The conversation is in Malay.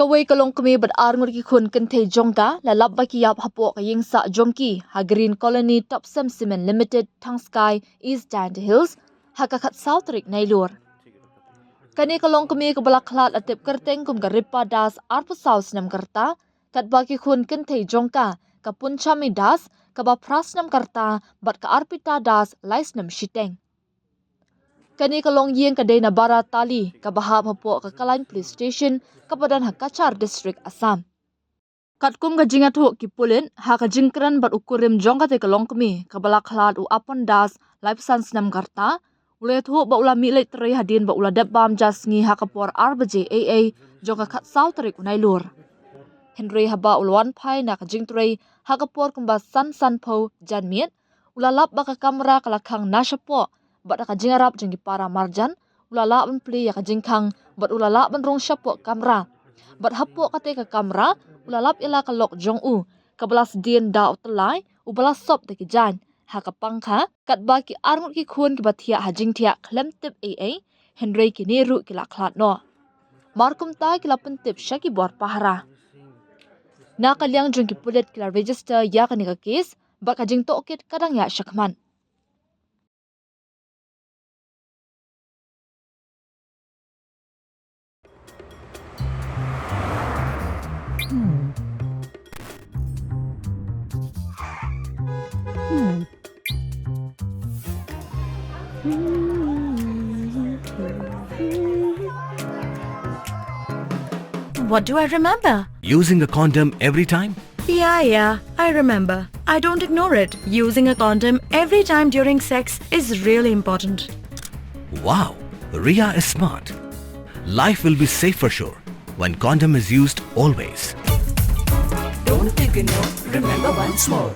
Kawai ka longkmie bat ngut ki khun kynthei jongka la lap ba ki yap hapo ka yingsa jongki ha Green Colony Topcem Cement Limited Thang Sky East Dand Hills ha ka khat South Rik Nailur. Kani ka longkmie ka balak khlat atip kerteng kum ka ripa das arpa South nam karta kat ba ki khun kynthei jongka ka punchami das ka ba pras nam karta bat ka arpita das lais nam shiteng. Kani ka long yeng ka na bara tali ka bahab hapo ka Kalain Police Station ka padan Hakachar District Assam. Katkum ka jingat ho ki pulin ha ka jingkran bat ukurim jong ka te ka longkmi ka balak khlat u apon das life sans nam karta ulet ho ba ula mi leit trei hadin ba ula dep bam jas ngi ha ka por arbaje aa jong ka khat South Rik Nailur. Henry haba ulwan pai na ka jingtrei ha ka por kumba san po jan miet ula lap ba ka kamera ka lakhang nashapo bat ka jingarap jeng para marjan ulala ban pli ya ka jingkhang bat ulala ban rong shapo kamera bat hapo ka te ka kamera ulalap ila ka lok jong u ka balas dien da tyllai u balas sop te ki jan ha ka pangkha kat ba ki ngut ki khun ki bathia ha jingthiah klem tip aa Henry ki neru ki la khlat no markum ta ki la pentip shaki bor pahara na kalyang jong ki pulet ki la register ya ka ni ka case ba ka jing to kit kadang ya shakman. What do I remember? Using a condom every time? Yeah, I remember. I don't ignore it. Using a condom every time during sex is really important. Wow, Ria is smart. Life will be safe for sure when condom is used always. Don't take a note, remember once more.